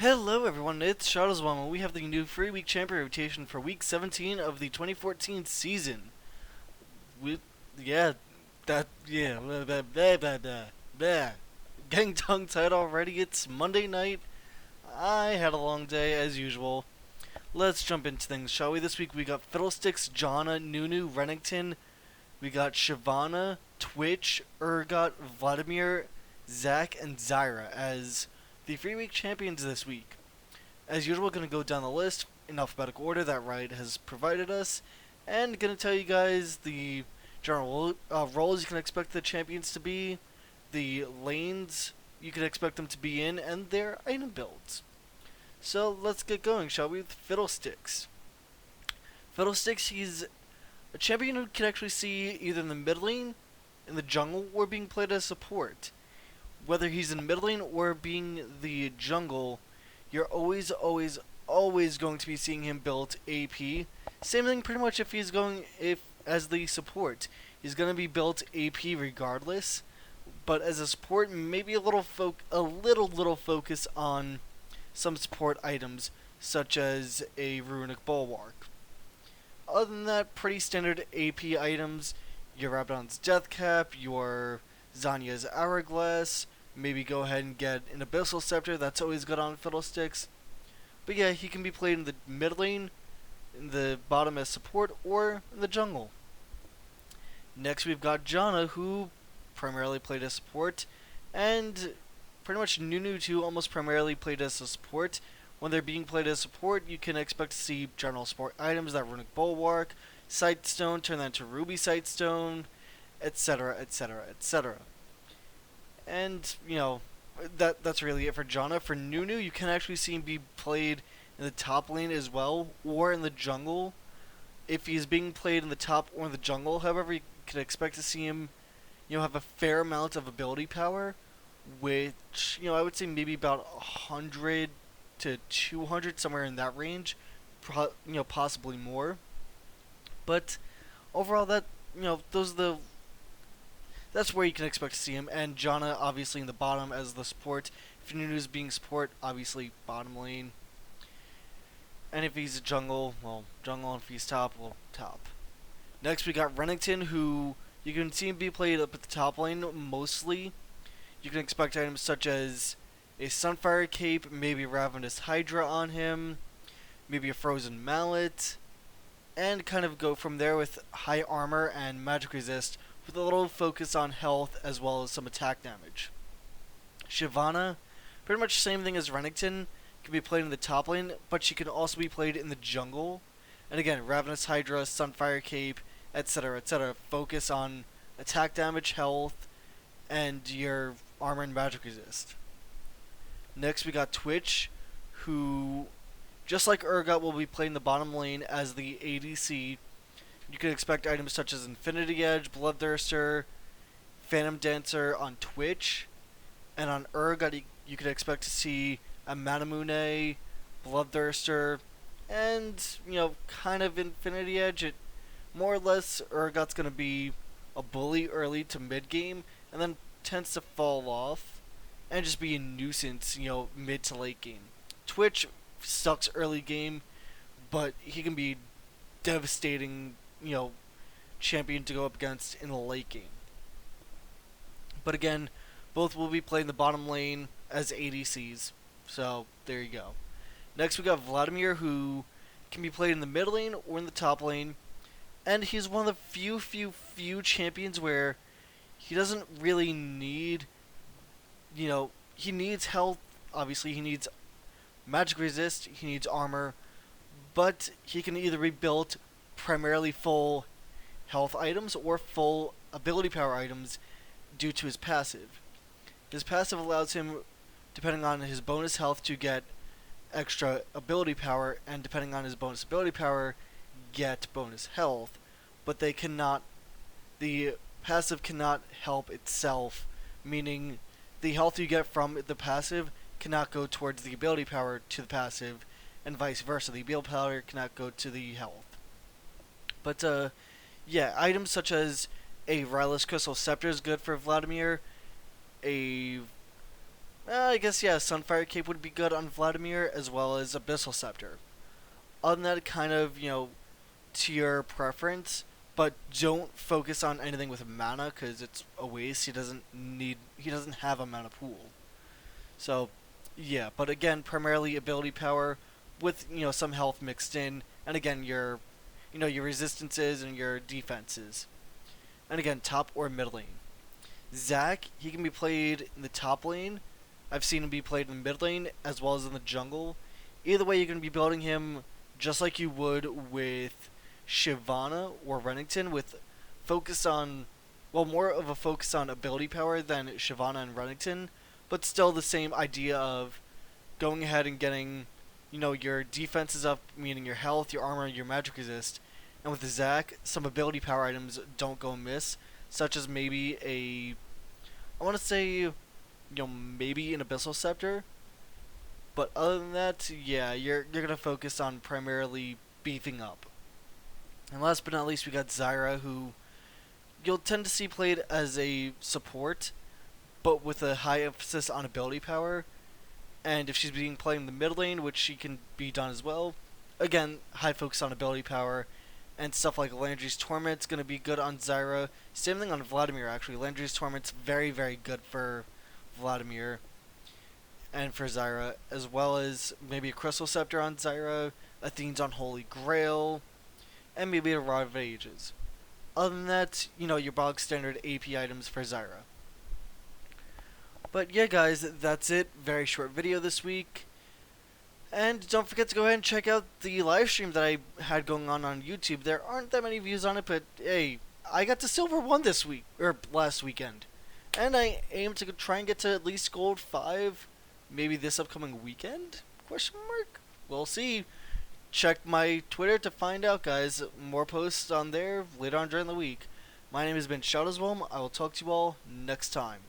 Hello everyone, it's Shadowswam, and we have the new free week champion rotation for week 17 of the 2014 season. We, yeah, blah, blah, blah, blah, blah, blah. Getting tongue tied already, it's Monday night. I had a long day as usual. Let's jump into things, shall we? This week we got Fiddlesticks, Jana, Nunu, Rennington. We got Shyvana, Twitch, Urgot, Vladimir, Zach, and Zyra as the free week champions this week. As usual, going to go down the list in alphabetical order that Riot has provided us, and going to tell you guys the general roles you can expect the champions to be, the lanes you can expect them to be in, and their item builds. So let's get going, shall we, with Fiddlesticks. Fiddlesticks, he's a champion who can actually see either in the mid lane, in the jungle, or being played as support. Whether he's in mid lane or being the jungle, you're always going to be seeing him build AP. Same thing pretty much if he's going as the support. He's going to be built AP regardless, but as a support, maybe a little focus on some support items such as a runic bulwark. Other than that, pretty standard AP items. Your Abaddon's Death Cap, your Zanya's Hourglass. Maybe go ahead and get an Abyssal Scepter. That's always good on Fiddlesticks. But yeah, he can be played in the mid lane, in the bottom as support, or in the jungle. Next we've got Jana, who primarily played as support, and pretty much Nunu too, almost primarily played as a support. When they're being played as support, you can expect to see general support items, that Runic Bulwark, Sightstone, turn that into Ruby Sightstone, etc, etc, etc. And, you know, that's really it for Jana. For Nunu, you can actually see him be played in the top lane as well, or in the jungle. If he's being played in the top or in the jungle, however, you can expect to see him, have a fair amount of ability power, which, I would say maybe about 100 to 200, somewhere in that range, possibly more. But overall, that's where you can expect to see him. And Jana, obviously, in the bottom as the support. If Nunu's being support, obviously bottom lane. And if he's a jungle, well, jungle. And if he's top, well, top. Next, we got Rennington, who you can see him be played up at the top lane mostly. You can expect items such as a Sunfire Cape, maybe Ravenous Hydra on him, maybe a Frozen Mallet, and kind of go from there with high armor and magic resist with a little focus on health as well as some attack damage. Shyvana, pretty much same thing as Rennington, can be played in the top lane, but she can also be played in the jungle. And again, Ravenous Hydra, Sunfire Cape, etc, etc. Focus on attack damage, health, and your armor and magic resist. Next we got Twitch, who, just like Urgot, will be playing the bottom lane as the ADC. You can expect items such as Infinity Edge, Bloodthirster, Phantom Dancer on Twitch. And on Urgot, you can expect to see a Manamune, Bloodthirster, and, kind of Infinity Edge. More or less, Urgot's going to be a bully early to mid-game, and then tends to fall off and just be a nuisance, mid to late game. Twitch sucks early game, but he can be devastating, champion to go up against in the late game. But again, both will be playing the bottom lane as ADCs, so there you go. Next we got Vladimir, who can be played in the mid lane or in the top lane, and he's one of the few champions where he doesn't really need, he needs health, obviously he needs magic resist, he needs armor, but he can either be built primarily full health items or full ability power items due to his passive. His passive allows him, depending on his bonus health, to get extra ability power, and depending on his bonus ability power, get bonus health, but the passive cannot help itself, meaning the health you get from the passive cannot go towards the ability power to the passive, and vice versa. The ability power cannot go to the health. But, yeah, items such as a Rylus Crystal Scepter is good for Vladimir, a I guess, yeah, Sunfire Cape would be good on Vladimir, as well as Abyssal Scepter. Other than that, kind of, to your preference, but don't focus on anything with mana, because it's a waste. He doesn't have a mana pool. So, yeah, but again, primarily ability power with, some health mixed in, and again, your resistances and your defenses. And again, top or mid lane. Zac, he can be played in the top lane. I've seen him be played in the mid lane as well as in the jungle. Either way, you're going to be building him just like you would with Shyvana or Renekton, with focus on, well, more of a focus on ability power than Shyvana and Renekton, but still the same idea of going ahead and getting, your defenses up, meaning your health, your armor, your magic resist. And with Zac, some ability power items don't go amiss, such as maybe I want to say, maybe an Abyssal Scepter. But other than that, yeah, you're gonna focus on primarily beefing up. And last but not least, we got Zyra, who you'll tend to see played as a support, but with a high emphasis on ability power. And if she's being played in the mid lane, which she can be done as well, again, high focus on ability power. And stuff like Landry's Torment's going to be good on Zyra. Same thing on Vladimir, actually. Landry's Torment's very, very good for Vladimir and for Zyra, as well as maybe a Crystal Scepter on Zyra, Athene's Unholy Grail, and maybe a Rod of Ages. Other than that, your bog standard AP items for Zyra. But yeah, guys, that's it. Very short video this week. And don't forget to go ahead and check out the live stream that I had going on YouTube. There aren't that many views on it, but hey, I got to Silver 1 this week, or last weekend. And I aim to try and get to at least Gold 5, maybe this upcoming weekend? Question mark? We'll see. Check my Twitter to find out, guys. More posts on there later on during the week. My name has been Shadowswolm. I will talk to you all next time.